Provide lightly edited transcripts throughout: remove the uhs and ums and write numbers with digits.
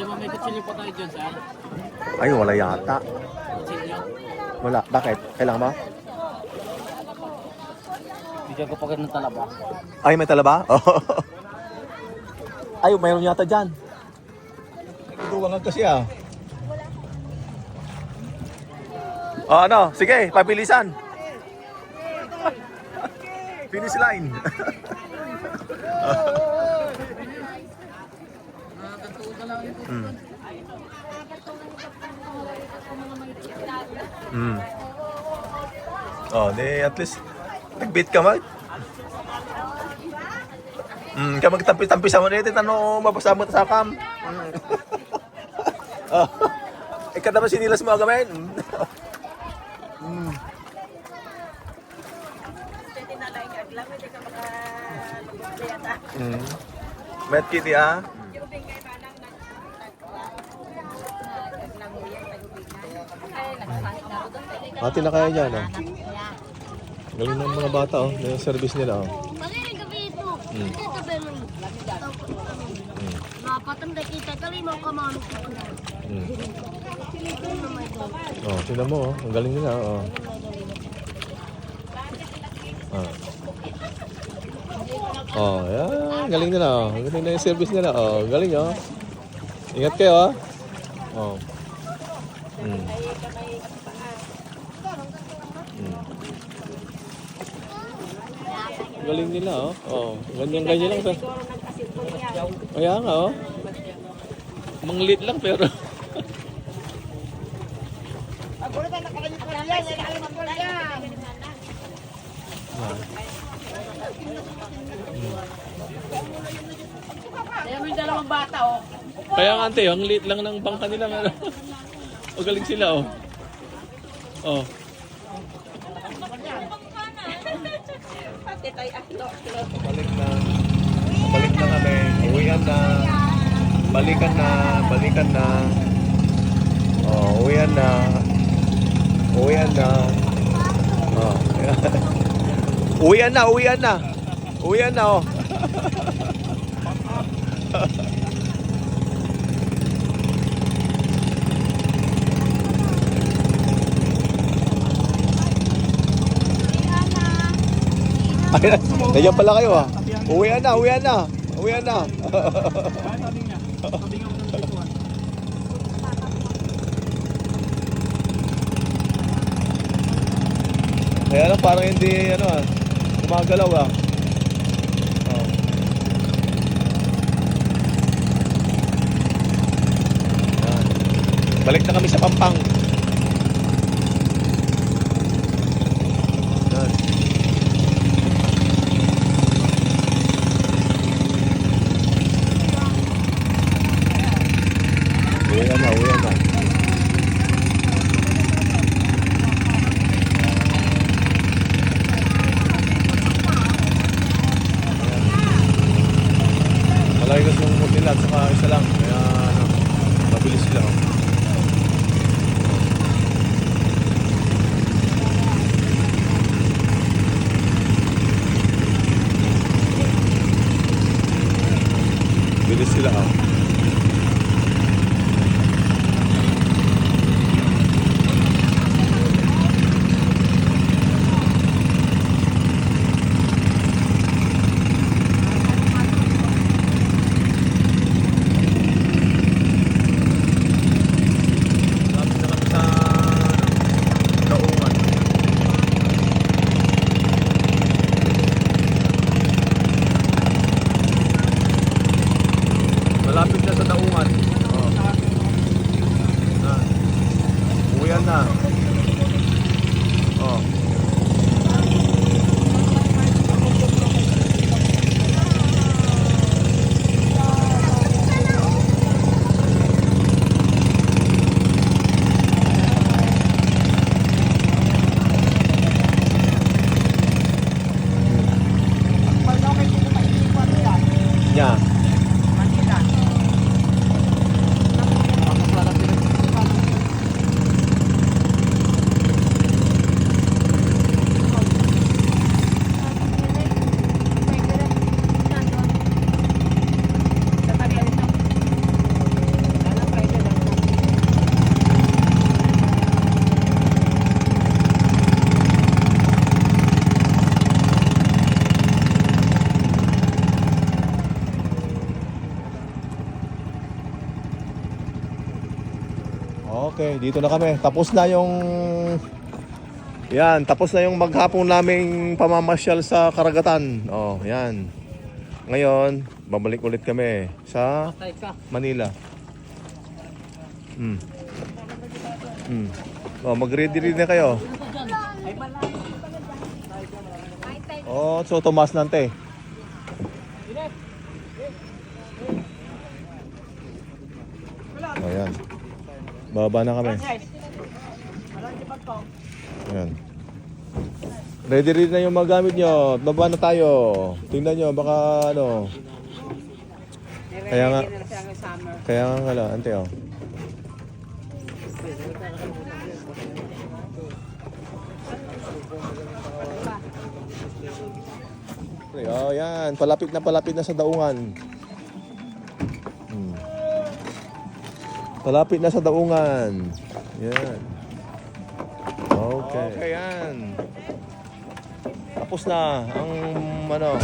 Di ba may kutsilyo pa tayo dyan, sir? Ay, wala yata. Kutsilyo? Wala. Bakit? Kailangan mo? Bigyan ko pa kayo ng talaba. Ay, may talaba? Ay, mayroon yata dyan. Duwangan kasi ah. Oh, ano? Sige, pabilisan. Finish line. Hmm. Hmm. Oh, di at least nag-beat ka mag. Kaya magtampi-tampi sa mga nito, tanong mabasa mo sa kam. Oh. Ikaw naman sinilas mo agamin. Met kitty ah. Hati na kaya dyan ah. Galing ng mga bata oh, yung service nila oh. Napatanda kita kali mau kemana? Oh, tingnan mo oh, ang galing nila oh. Oh, yan, galing nila oh. Galing na yung service nila oh, galing oh. Ingat kayo oh. Galing nila oh. Oh, ganyan lang sa. Kaya nga oh. Manglit lang pero Kaya may dalawang bata, oh. kaya nga ante, ang liit lang ng bangka nila meron. O galing sila oh. Oh. Balik na. Balik na kami. Uwian na. Balikan na. Balikan na. Oh, uwian na. Uwian na. Oh. Uwian na, uwian na. Uwian na oh. Ay, nandiyan pala kayo ah. Uwian na, uwian na. Uwian na. Kaya lang parang hindi ano ah. Gumagalaw ah. Oh. Yan. Balik na kami sa Pampang. Yan. Uwian na, uwian na. Malaki kasi yung mood nila at saka isa lang. Kaya ano, mabilis sila. Oh. Bilis sila. Oh. Malapit na sa Daungan. Oh. Uwian na. Oh. Yeah. Okay, dito na kami. Tapos na yung... Yan, tapos na yung maghapon naming pamamasyal sa karagatan. Oh, yan. Ngayon, babalik ulit kami sa Patay ka. Manila. Oh, mag-ready na kayo. Oh, so Tomas nante. Ayan. Baba na kami. Ayan. Ready na yung mga gamit nyo. Baba na tayo. Tingnan nyo, baka ano. Kaya nga. Kaya nga ante oh. Oh, yan. Palapit na sa daungan. Palapit na sa daungan. Yan. Okay. Okay, yan. Tapos na ang ano.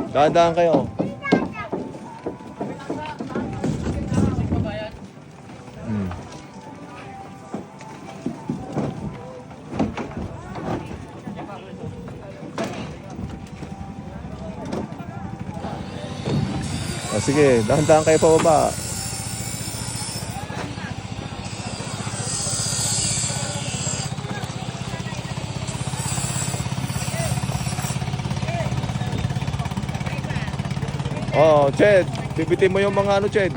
Dahan-dahan kayo. O sige, dahan-dahan kayo pababa. Oh, Ched, bibitin mo yung mga ano, Ched.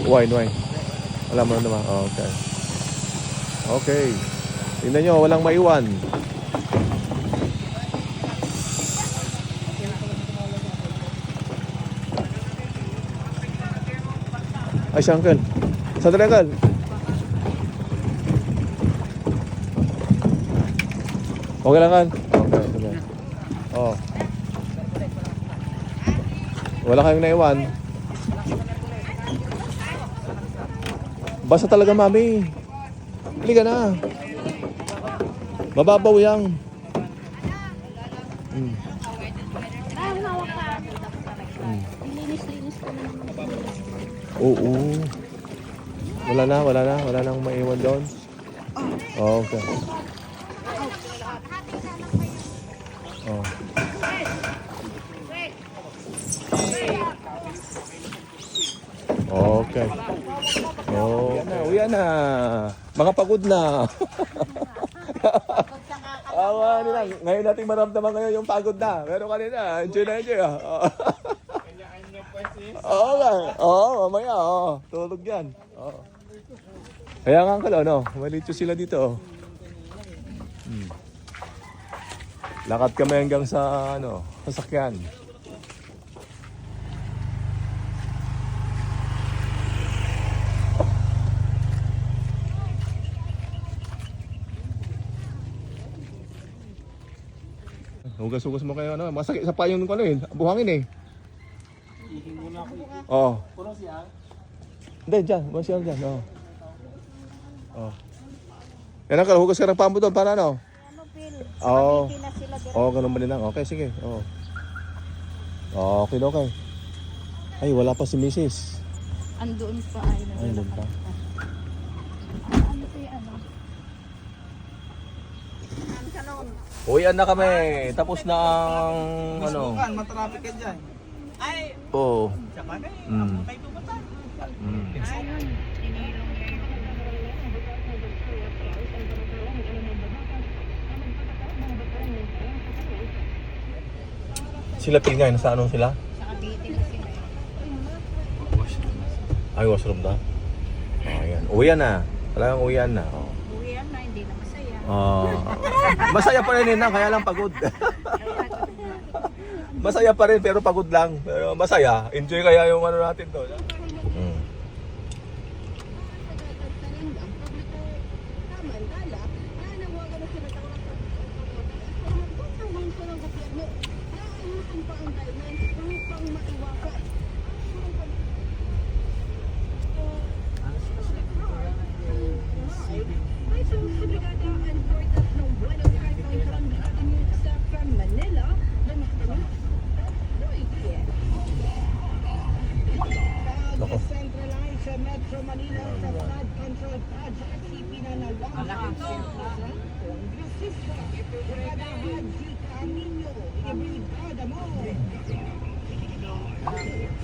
Wine. Alam mo naman. Oh, okay. Okay. Tingnan nyo, walang maiwan. Ay, si Uncle. Sandali, Uncle. Okay lang, Uncle. Okay. Oh. Wala kayong naiwan. Basta talaga, Mami. Halika na. Mababaw yang. Hawak ka. Linis-linis ko na naman. Oo. Wala nang maiwan doon. Okay. Oh. Okay. Oh, uyan na. Mga pagod na. Awa nila. Ngayon natin maramdaman ngayon yung pagod na. Pero kanina, enjoy na enjoy. Oo nga. Oo, mamaya. Tulog yan. Oo. Kaya nga Uncle, no? Malito sila dito. Lakad kami hanggang sa sasakyan. Hugas-hugas mo kayo, ano? Masakit sa payong ko, ano eh. Buhangin eh. Oo. Puro siya. Hindi, dyan. Masiyang dyan, oo. Oo. Yan Uncle, hugas ka ng pambo doon, para ano? Oo. Oo, ganun ba nilang? Okay, sige. Oo. Okay. Ay, wala pa si Mrs. Andoon pa ay Ay, doon pa. Ano po yung ano? Uwian na kami. Tapos na ang ano. Matraffic ka dyan. Ay! Oo. Saka na eh. Mm. Kay Tugatan. Sila Pilngay, nasa anong sila? Sa Cavite na sila. Ay, washroom na. Ayan. Uwian na. Talagang uwian na. Uwian na, hindi na masaya. Masaya pa rin na, kaya lang pagod. Masaya pa rin pero pagod lang. Pero masaya. Enjoy kaya yung ano natin to.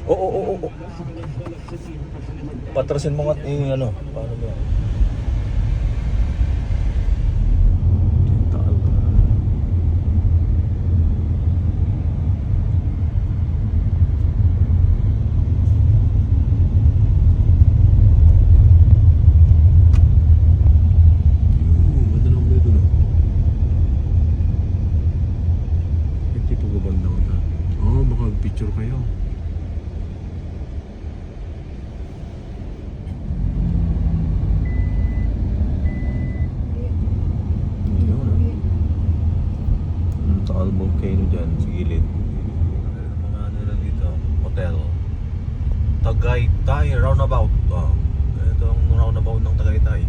Oo. Patrasin mo nga ano, paano ba? Taal. Ganda naman dito, no? Hindi po gabanda ko na. Oo, makapicture kayo. Taal volcano dyan sa gilid. Mga ano na dito, hotel. Tagaytay roundabout. Ito ang roundabout ng Tagaytay.